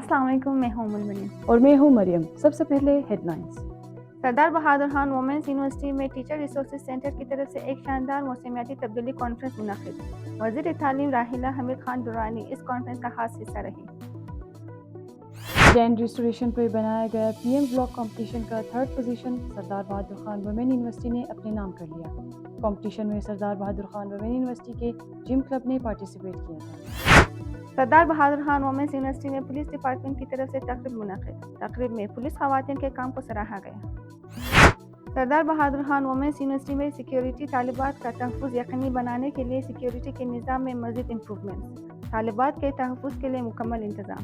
अस्सलाम वालेकुम, मैं हूं उम्मुल मरीम और मैं हूं मरियम। सबसे पहले हेडलाइंस। सरदार बहादुर खान वुमेन्स यूनिवर्सिटी में टीचर रिसोर्सेज सेंटर की तरफ से एक शानदार मौसमियाती तब्दीली कॉन्फ्रेंस मुनक़िद। वज़ीर तालीम राहिला हमीद खान दुरानी इस कॉन्फ्रेंस का खास हिस्सा रही। लैंड रिस्टोरेशन पर बनाया गया पीएम ब्लॉक कंपटीशन का थर्ड पोजीशन सरदार बहादुर खान वुमेन यूनिवर्सिटी ने अपने नाम कर लिया। कंपटीशन में सरदार बहादुर खान वुमेन यूनिवर्सिटी के जिम क्लब ने पार्टिसिपेट किया था। सरदार बहादुर खान वुमेन्स यूनिवर्सिटी में पुलिस डिपार्टमेंट की तरफ से तकरीब मुनक़िद। तकरीब में पुलिस खवातीन के काम को सराहा गया। सरदार बहादुर खान वुमेन्स यूनिवर्सिटी में सिक्योरिटी तालिबात का तहफ़्फ़ुज़ यकीनी बनाने के लिए सिक्योरिटी के निज़ाम में मज़ीद इम्प्रूवमेंट्स। तालिबात के तहफ़्फ़ुज़ के लिए मुकम्मल इंतज़ाम।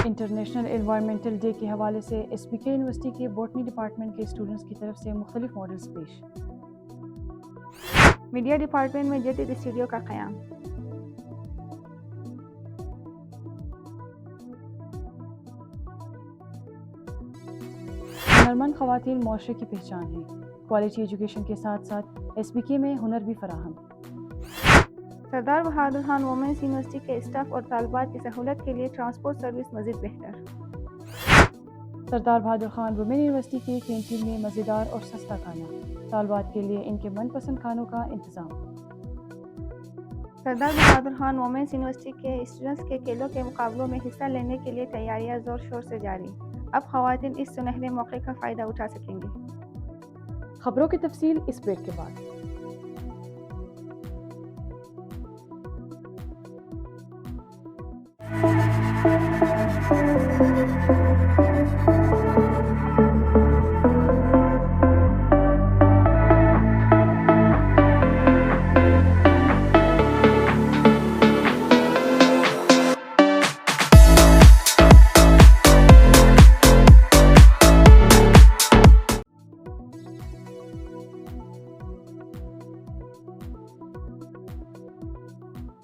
इंटरनेशनल एनवायरमेंटल डे के हवाले से एसपीके यूनिवर्सिटी के बॉटनी डिपार्टमेंट के स्टूडेंट्स की तरफ से मुख्तलिफ मॉडल्स पेश। मीडिया डिपार्टमेंट में जदीद स्टूडियो का क़याम। हुनरमंद ख़वातीन मुआशरे की पहचान है। क्वालिटी एजुकेशन के साथ साथ एसपीके में हुनर भी फराहम। सरदार बहादुर खान वुमेन्स यूनिवर्सिटी के स्टाफ और तालिबात की सहूलत के लिए ट्रांसपोर्ट सर्विस मज़ीद बेहतर। सरदार बहादुर खान वुमेन यूनिवर्सिटी के कैंटीन में मज़ेदार और सस्ता खाना। तालिबात के लिए इनके मनपसंद खानों का इंतज़ाम। सरदार बहादुर खान वुमेन्स यूनिवर्सिटी के स्टूडेंट्स के खेलों के मुकाबलों में हिस्सा लेने के लिए तैयारियां ज़ोर शोर से जारी। अब ख़वातीन इस सुनहरे मौके का फ़ायदा उठा सकेंगे। खबरों की तफसील इस ब्रेक के बाद।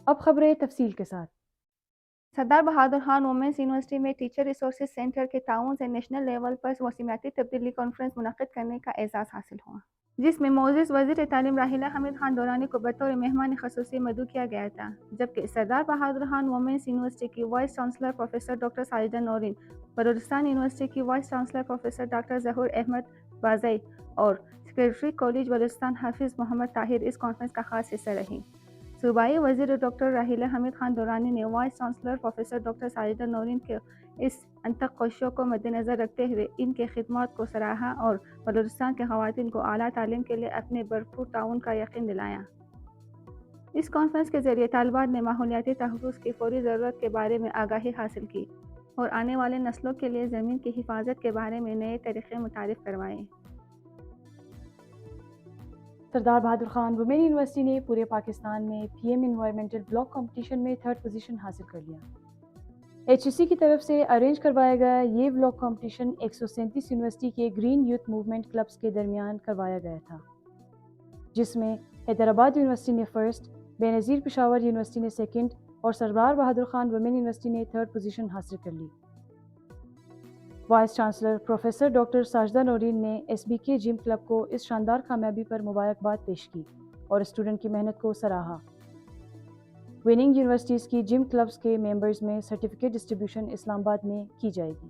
अब खबरें तफसील के साथ। सरदार बहादुर खान वुमेन्स यूनिवर्सिटी में टीचर रिसोर्सेज सेंटर के ताउन से नेशनल लेवल पर मौसमियाती तब्दीली कॉन्फ्रेंस मुनक़िद करने का एजाज़ हासिल हुआ, जिसमें मौजूद वज़ीर तालीम राहिला हमीद खान दुरानी को बतौर मेहमान ख़ुसूसी मदऊ किया गया था। जबकि सरदार बहादुर खान वुमेन्स यूनिवर्सिटी की vice chancellor professor doctor Sajida Naureen, Balochistan university की वाइस चांसलर प्रोफेसर डॉक्टर ज़हूर अहमद बाज़ई और सेक्रेटरी कॉलेज बलूचिस्तान हाफिज़ मोहम्मद ताहिर इस कॉन्फ्रेंस का खास हिस्सा रही। सूबाई वज़ीर डॉक्टर राहिला हमीद खान दुरानी ने vice chancellor professor doctor Sajida Naureen के इस अंतक कोशिशों को मद्देनज़र रखते हुए इनके खिदमात को सराहा और बलूचिस्तान के ख़वातीन को आला तालीम के लिए अपने भरपूर ताउन का यकीन दिलाया। इस कॉन्फ्रेंस के ज़रिए तालिबात ने माहौलियाती तहफ़्फ़ुज़ की फ़ौरी ज़रूरत के बारे में आगाही हासिल की और आने वाले नस्लों के लिए ज़मीन की हिफाजत के बारे में नए तरीक़े मुतारिफ़ करवाए। सरदार बहादुर खान वुमेन यूनिवर्सिटी ने पूरे पाकिस्तान में पीएम एनवायरमेंटल ब्लॉक कंपटीशन में थर्ड पोजीशन हासिल कर लिया। एचईसी की तरफ से अरेंज करवाया गया ये ब्लॉक कंपटीशन 137 यूनिवर्सिटी के ग्रीन यूथ मूवमेंट क्लब्स के दरमियान करवाया गया था, जिसमें हैदराबाद यूनिवर्सिटी ने फर्स्ट, बेनज़ीर पेशावर यूनिवर्सिटी ने सेकंड और सरदार बहादुर खान वुमेन यूनिवर्सिटी ने थर्ड पोजीशन हासिल कर ली। Vice chancellor professor doctor Sajida Naureen ने एसबीके जिम क्लब को इस शानदार कामयाबी पर मुबारकबाद पेश की और स्टूडेंट की मेहनत को सराहा। विनिंग यूनिवर्सिटीज़ की जिम क्लब्स के मेंबर्स में सर्टिफिकेट डिस्ट्रीब्यूशन इस्लामाबाद में की जाएगी।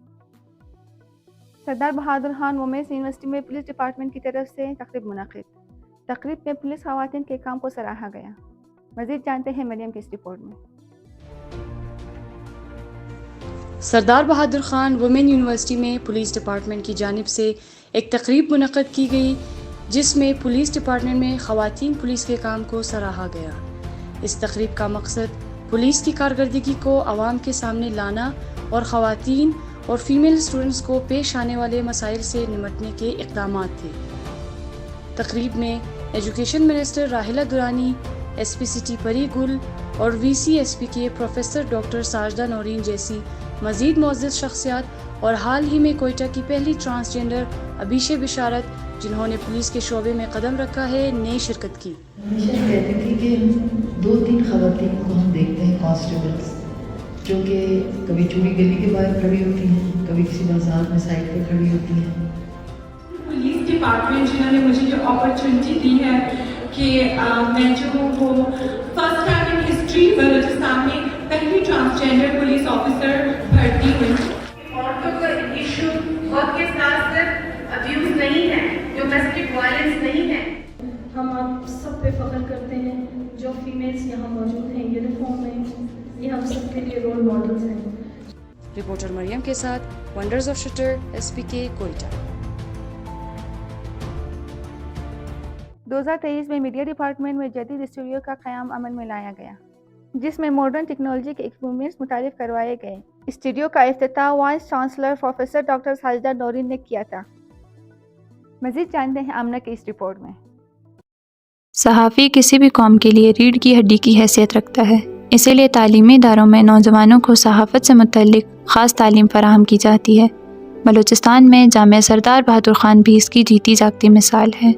सरदार बहादुर खान वुमेन्स यूनिवर्सिटी में पुलिस डिपार्टमेंट की तरफ से तकरीब मुनक़िद। तकरीब में पुलिस खवातीन के काम को सराहा गया। मज़ीद जानते हैं मरियम की इस रिपोर्ट में। सरदार बहादुर खान वुमेन यूनिवर्सिटी में पुलिस डिपार्टमेंट की जानिब से एक तकरीब मुनक़्क़द की गई, जिसमें पुलिस डिपार्टमेंट में ख़वातीन पुलिस के काम को सराहा गया। इस तकरीब का मकसद पुलिस की कारकर्दगी को आवाम के सामने लाना और ख़वातीन और फीमेल स्टूडेंट्स को पेश आने वाले मसाइल से निमटने के इक़दामात थे। तकरीब में एजुकेशन मिनिस्टर राहिला दुरानी, एसपीसीटी परी गुल और वीसीएसपी के प्रोफेसर डॉक्टर साजिदा नौरीन जैसी मज़ीद मुअज़्ज़ज़ शख्सियात और हाल ही में कोयटा की पहली ट्रांसजेंडर अबीशे बिशारत, जिन्होंने पुलिस के शोबे में कदम रखा है, ने शिरकत की। हमेशा कहती थी कि 2-3 ख़वातीन को हम देखते हैं कांस्टेबल्स, जो कि कभी चूड़ी गली के बाहर खड़ी होती हैं, कभी किसी बाजार में साइड पे खड़ी होती हैं। पुलिस डिपार्टमेंट जिन्होंने मुझे जो अपॉर्चुनिटी दी है कि मैं जो हूँ वो first time in history Balochistan में पहली ट्रांसजेंडर पुलिस ऑफिसर भर्ती हुई। औरतों का इशू वक्त के साथ सिर्फ अब्यूज नहीं है, डोमेस्टिक वायलेंस नहीं है। हम आप सब पे फख्र करते हैं जो फीमेल्स यहाँ मौजूद हैं यूनिफॉर्म में, ये हम सब के लिए रोल मॉडल्स हैं। रिपोर्टर मरियम के साथ wonders of shutter, SPK, Quetta. 2023 में मीडिया डिपार्टमेंट में जदीद स्टूडियो का क़याम अमल में लाया गया, जिसमें मॉडर्न टेक्नोलॉजी के इक्विपमेंट्स मुतारिफ करवाए गए। स्टूडियो का इफ्तिताह vice chancellor professor doctor Sajida Naureen ने किया था। मज़ीद जानते हैं आमना की इस रिपोर्ट में। सहाफ़ी किसी भी कौम के लिए रीढ़ की हड्डी की हैसियत रखता है, इसीलिए तालीमी इदारों में नौजवानों को सहाफ़त से मुतल्लिक़ ख़ास तालीम फ़राहम की जाती है। बलूचिस्तान में जामिया सरदार बहादुर ख़ान भी इसकी जीती जागती मिसाल है।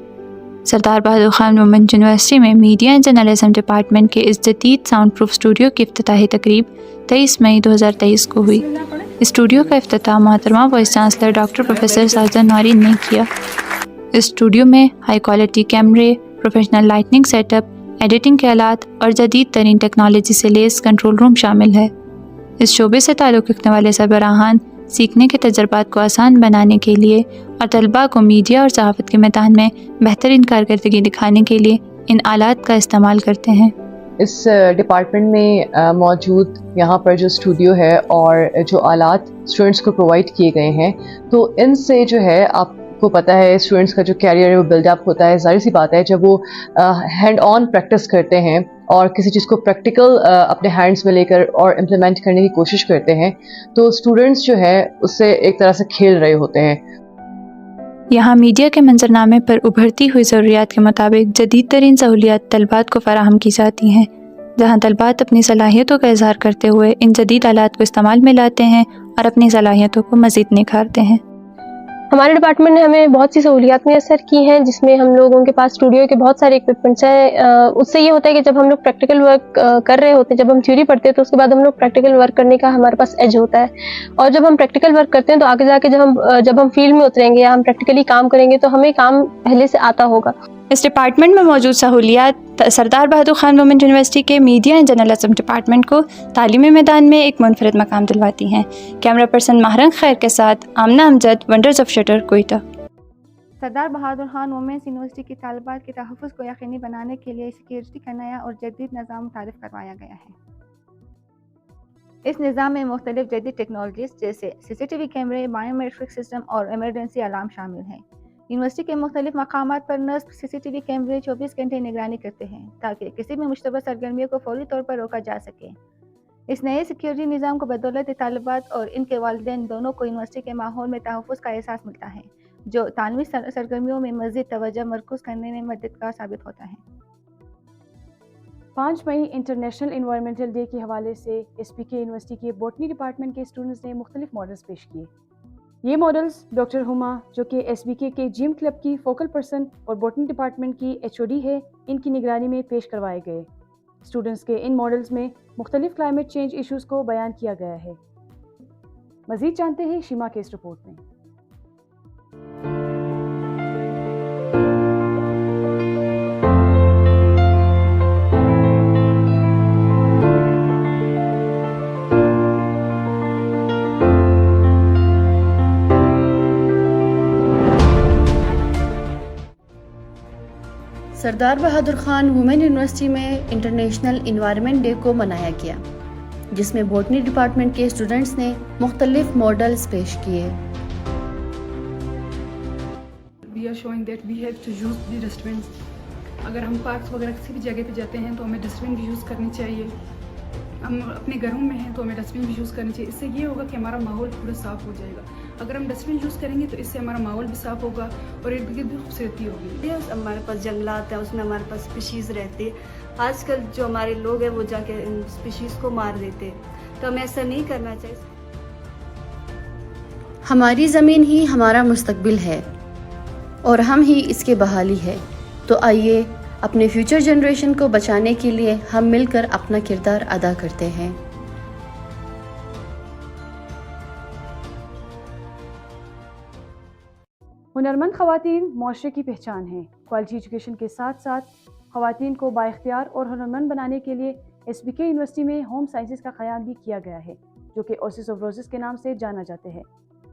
सरदार बहादुर ख़ान वुमेन यूनिवर्सिटी में मीडिया एंड जर्नलिज्म डिपार्टमेंट के इस जदीद साउंड प्रूफ स्टूडियो की इफ्तिताही तकरीब 23 मई 2023 को हुई। इस स्टूडियो का इफ्तिताह मोहतरमा vice chancellor doctor professor Sajida Naureen ने किया। इस स्टूडियो में हाई क्वालिटी कैमरे, प्रोफेशनल लाइटनिंग सेटअप, एडिटिंग के आलात और जदीद तरीन टेक्नोलॉजी से लेस कंट्रोल रूम शामिल है। इस शोबे से ताल्लुक़ रखने वाले सरबराहान सीखने के तजर्बात को आसान बनाने के लिए और तलबा को मीडिया और सहाफ़त के मैदान में बेहतरीन कारकर्दगी दिखाने के लिए इन आलात का इस्तेमाल करते हैं। इस डिपार्टमेंट में मौजूद यहाँ पर जो स्टूडियो है और जो आलात स्टूडेंट्स को प्रोवाइड किए गए हैं, तो इनसे जो है आपको पता है स्टूडेंट्स का जो कैरियर है वो बिल्डअप होता है। जाहिर सी बात है जब वो हैंड ऑन प्रैक्टिस करते हैं और किसी चीज़ को प्रैक्टिकल अपने हैंड्स में लेकर और इम्प्लीमेंट करने की कोशिश करते हैं, तो स्टूडेंट्स जो है उससे एक तरह से खेल रहे होते हैं। यहाँ मीडिया के मंजरनामे पर उभरती हुई ज़रूरियात के मुताबिक जदीद तरीन सहूलियात तलबात को फ़राहम की जाती हैं, जहाँ तलबात अपनी सलाहियतों का इज़हार करते हुए इन जदीद आलात को इस्तेमाल में लाते हैं और अपनी सलाहियतों को मज़ीद निखारते हैं। हमारे डिपार्टमेंट ने हमें बहुत सी सहूलियात मैसर की हैं, जिसमें हम लोगों के पास स्टूडियो के बहुत सारे इक्विपमेंट्स हैं। उससे ये होता है कि जब हम लोग प्रैक्टिकल वर्क कर रहे होते हैं, जब हम थ्योरी पढ़ते हैं तो उसके बाद हम लोग प्रैक्टिकल वर्क करने का हमारे पास एज होता है, और जब हम प्रैक्टिकल वर्क करते हैं तो आगे जाके जब हम फील्ड में उतरेंगे या हम प्रैक्टिकली काम करेंगे तो हमें काम पहले से आता होगा। इस डिपार्टमेंट में मौजूद सहूलियात सरदार बहादुर ख़ान वुमेन यूनिवर्सिटी के मीडिया एंड जर्नलिज्म डिपार्टमेंट को तालीमी मैदान में एक मुनफरद मकाम दिलवाती हैं। कैमरा पर्सन माहरन खैर के साथ Amna Amjad, wonders of shutter, Quetta. Sardar Bahadur Khan women's university की तालिबात के तहफ़्फ़ुज़ को यकीनी बनाने के लिए सिक्योरिटी का नया और जदीद निज़ाम मुतारिफ़ करवाया गया है। इस निज़ाम में मुख्तलिफ जदीद टेक्नोलॉजीज़ जैसे CCTV कैमरे, बायोमेट्रिक सिस्टम और इमरजेंसी अलार्म शामिल हैं। यूनिवर्सिटी के मुख्तलिफ मकामात पर नस्ब CCTV कैमरे 24 घंटे निगरानी करते हैं ताकि किसी भी मुश्तबह सरगर्मियों को फौरी तौर पर रोका जा सके। इस नए सिक्योरिटी निज़ाम को बदौलत तालिबात और इनके वालिदैन दोनों को यूनिवर्सिटी के माहौल में तहफ़्फ़ुज़ का एहसास मिलता है, जो तालमी सरगर्मियों में मज़ीद तवज्जो मरकूज़ करने में मददगार साबित होता है। 5 मई इंटरनेशनल इन्वायरमेंटल डे के हवाले से SPK यूनिवर्सिटी के बॉटनी डिपार्टमेंट के स्टूडेंट्स ने मुख्तलिफ मॉडल्स पेश किए। ये मॉडल्स डॉक्टर हुमा, जो कि SBK के जिम क्लब की फोकल पर्सन और बॉटनी डिपार्टमेंट की HOD है, इनकी निगरानी में पेश करवाए गए। स्टूडेंट्स के इन मॉडल्स में मुख्तलिफ क्लाइमेट चेंज इशूज़ को बयान किया गया है। मज़ीद जानते हैं शीमा के इस रिपोर्ट में। सरदार बहादुर ख़ान वुमेन यूनिवर्सिटी में इंटरनेशनल इन्वायरमेंट डे को मनाया गया, जिसमें बॉटनी डिपार्टमेंट के स्टूडेंट्स ने मुख्तलिफ मॉडल्स पेश किए। We are showing that we have to use the dustbins. अगर हम पार्क्स वगैरह किसी भी जगह पे जाते हैं तो हमें डस्टबिन भी यूज़ करनी चाहिए। हम अपने घरों में हैं तो हमें डस्टबिन भी यूज़ करनी चाहिए। इससे ये होगा कि हमारा माहौल पूरा साफ़ हो जाएगा। अगर हम डस्टबिन यूज़ करेंगे तो इससे हमारा माहौल भी साफ़ होगा और इर्द गिर्द भी खूबसूरती होगी। हमारे पास जंगलात है, उसमें हमारे पास स्पीशीज़ रहती है। आजकल जो हमारे लोग हैं वो जाके इन स्पीशीज़ को मार देते हैं, तो हमें ऐसा नहीं करना चाहिए। हमारी ज़मीन ही हमारा मुस्तकबिल है और हम ही इसके बहाली है, तो आइए अपने फ्यूचर जनरेशन को बचाने के लिए हम मिलकर अपना किरदार अदा करते हैं। हुनरमंद ख़वातीन माशरे की पहचान हैं। क्वालिटी एजुकेशन के साथ साथ ख़वातीन को बाइख्तियार और हुनरमंद बनाने के लिए SBK یونیورسٹی میں ہوم سائنسز کا قیام بھی کیا گیا ہے جو کہ اوسس آف روزز کے نام سے جانا جاتے ہیں۔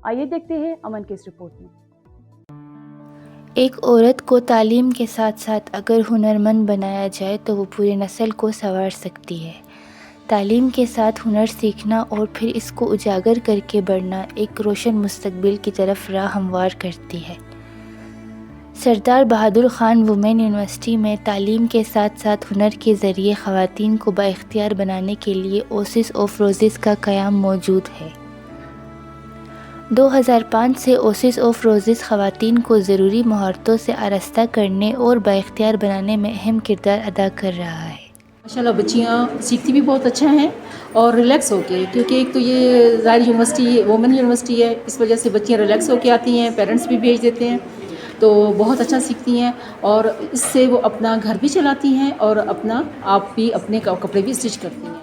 آئیے دیکھتے ہیں امن کی اس رپورٹ میں۔ ایک عورت کو تعلیم کے ساتھ ساتھ اگر ہنرمند بنایا جائے تو وہ پورے نسل کو سنوار سکتی ہے۔ تعلیم کے ساتھ ہنر سیکھنا اور پھر اس کو اجاگر کر کے بڑھنا ایک روشن مستقبل کی طرف راہ ہموار کرتی ہے۔ سردار بہادر خان وومین یونیورسٹی میں تعلیم کے ساتھ ساتھ ہنر کے ذریعے خواتین کو بااختیار بنانے کے لیے اوسس آف روزز کا قیام موجود ہے۔ 2005 سے اوسس آف روزز خواتین کو ضروری مہارتوں سے آراستہ کرنے اور بااختیار بنانے میں اہم کردار ادا کر رہا ہے۔ ماشاءاللہ بچیاں سیکھتی بھی بہت اچھا ہیں اور ریلیکس ہو کے، کیونکہ ایک تو یہ ظاہر یونیورسٹی وومن یونیورسٹی ہے، اس وجہ سے بچیاں ریلیکس ہو کے آتی ہیں، پیرنٹس بھی بھیج دیتے ہیں تو بہت اچھا سیکھتی ہیں اور اس سے وہ اپنا گھر بھی چلاتی ہیں اور اپنا آپ بھی اپنے کپڑے بھی اسٹچ کرتی ہیں۔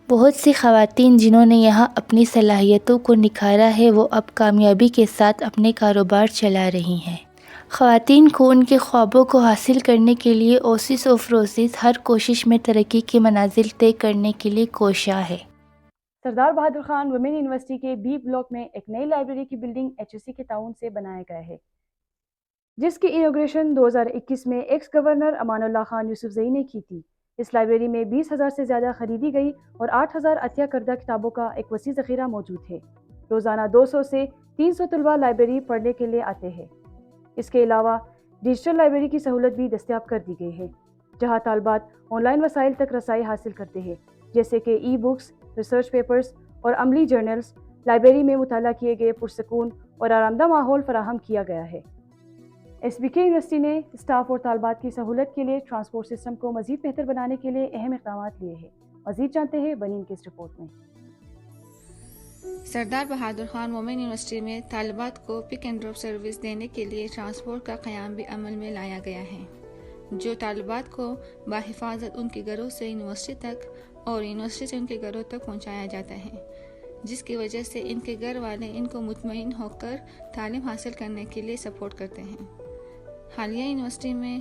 بہت سی خواتین جنہوں نے یہاں اپنی صلاحیتوں کو نکھارا ہے وہ اب کامیابی کے ساتھ اپنے کاروبار چلا رہی ہیں۔ خواتین کو ان کے خوابوں کو حاصل کرنے کے لیے اوسس آف روزز ہر کوشش میں ترقی کے منازل طے کرنے کے لیے کوشاں ہے۔ سردار بہادر خان وومین یونیورسٹی کے بی بلاک میں ایک نئی لائبریری کی بلڈنگ HSC کے تعاون سے بنایا گیا ہے، جس کی انوگریشن 2021 میں ایکس گورنر امان اللہ خان یوسفزئی نے کی تھی۔ اس لائبریری میں 20,000 سے زیادہ خریدی گئی اور 8,000 عطیہ کردہ کتابوں کا ایک وسیع ذخیرہ موجود ہے۔ روزانہ 200 سے 300 طلباء لائبریری پڑھنے کے لیے آتے ہیں۔ اس کے علاوہ ڈیجیٹل لائبریری کی سہولت بھی دستیاب کر دی گئی ہے، جہاں طالبات آن لائن وسائل تک رسائی حاصل کرتے ہیں، جیسے کہ ای بکس، ریسرچ پیپرز اور عملی جرنلز۔ لائبریری میں مطالعہ کیے گئے پرسکون اور آرامدہ ماحول فراہم کیا گیا ہے۔ SBK یونیورسٹی نے اسٹاف اور طالبات کی سہولت کے لیے ٹرانسپورٹ سسٹم کو مزید بہتر بنانے کے لیے اہم اقدامات لیے ہیں۔ مزید جانتے ہیں بنین کی اس رپورٹ میں۔ سردار بہادر خان وومین یونیورسٹی میں طالبات کو پک اینڈ ڈراپ سروس دینے کے لیے ٹرانسپورٹ کا قیام بھی عمل میں لایا گیا ہے، جو طالبات کو بحفاظت ان کے گھروں سے یونیورسٹی تک اور یونیورسٹی سے ان کے گھروں تک پہنچایا جاتا ہے، جس کی وجہ سے ان کے گھر والے ان کو مطمئن ہو کر تعلیم حاصل کرنے کے لیے سپورٹ کرتے ہیں۔ حالیہ یونیورسٹی میں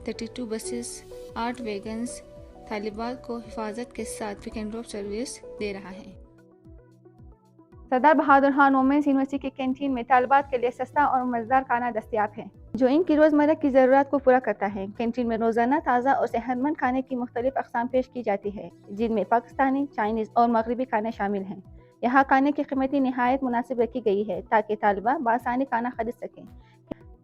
32 بسز، 8 ویگنز طالبات کو حفاظت کے ساتھ پک اینڈ ڈراپ سروس دے رہا ہے۔ سردار بہادر خان وومینس یونیورسٹی کے کینٹین میں طالبات کے لیے سستا اور مزیدار کھانا دستیاب ہے، جو ان کی روزمرہ کی ضرورت کو پورا کرتا ہے۔ کینٹین میں روزانہ تازہ اور صحت مند کھانے کی مختلف اقسام پیش کی جاتی ہے، جن میں پاکستانی، چائنیز اور مغربی کھانے شامل ہیں۔ یہاں کھانے کی قیمتیں نہایت مناسب رکھی گئی ہے تاکہ طالبہ بآسانی کھانا خرید سکیں۔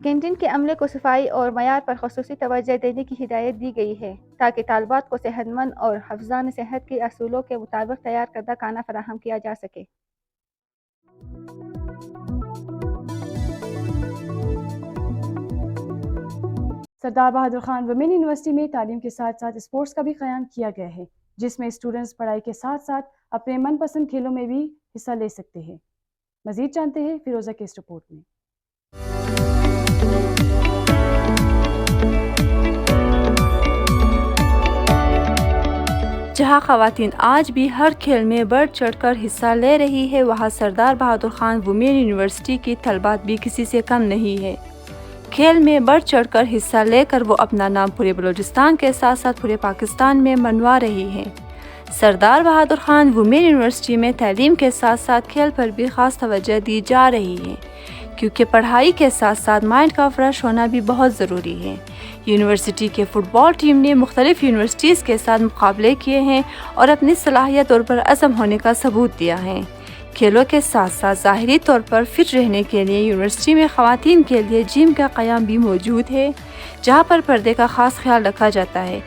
کینٹین کے عملے کو صفائی اور معیار پر خصوصی توجہ دینے کی ہدایت دی گئی ہے تاکہ طالبات کو صحت مند اور حفظان صحت کے اصولوں کے مطابق تیار کردہ کھانا فراہم کیا جا سکے۔ سردار بہادر خان وومین یونیورسٹی میں تعلیم کے ساتھ ساتھ اسپورٹس کا بھی قیام کیا گیا ہے، جس میں اسٹوڈنٹس پڑھائی کے ساتھ ساتھ اپنے من پسند کھیلوں میں بھی حصہ لے سکتے ہیں۔ مزید جانتے ہیں فیروزہ کی اس رپورٹ میں۔ جہاں خواتین آج بھی ہر کھیل میں بڑھ چڑھ کر حصہ لے رہی ہے، وہاں سردار بہادر خان وومین یونیورسٹی کی طالبات بھی کسی سے کم نہیں ہے۔ کھیل میں بڑھ چڑھ کر حصہ لے کر وہ اپنا نام پورے بلوچستان کے ساتھ ساتھ پورے پاکستان میں منوا رہی ہیں۔ سردار بہادر خان وومین یونیورسٹی میں تعلیم کے ساتھ ساتھ کھیل پر بھی خاص توجہ دی جا رہی ہے، کیونکہ پڑھائی کے ساتھ ساتھ مائنڈ کا فریش ہونا بھی بہت ضروری ہے۔ یونیورسٹی کے فٹ بال ٹیم نے مختلف یونیورسٹیز کے ساتھ مقابلے کیے ہیں اور اپنی صلاحیت اور پرعزم ہونے کا ثبوت دیا ہے۔ کھیلوں کے ساتھ ساتھ ظاہری طور پر فٹ رہنے کے لیے یونیورسٹی میں خواتین کے لیے جم کا قیام بھی موجود ہے، جہاں پر پردے کا خاص خیال رکھا جاتا ہے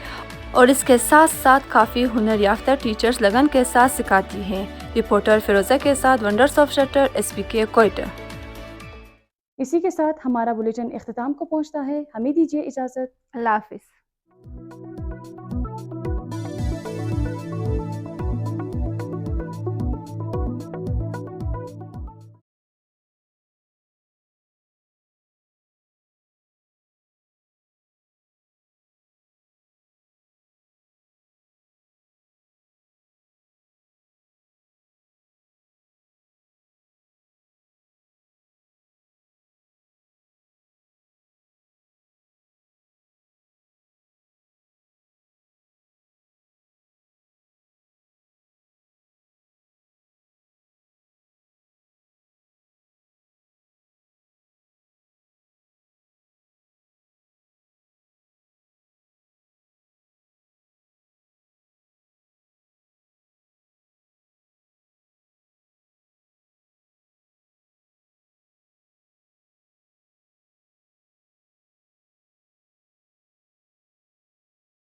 اور اس کے ساتھ ساتھ کافی ہنر یافتہ ٹیچرز لگن کے ساتھ سکھاتی ہیں۔ رپورٹر فیروزہ کے ساتھ wonders of shutter, SBK Quetta. اسی کے ساتھ ہمارا بلیٹن اختتام کو پہنچتا ہے، ہمیں دیجیے اجازت، اللہ حافظ۔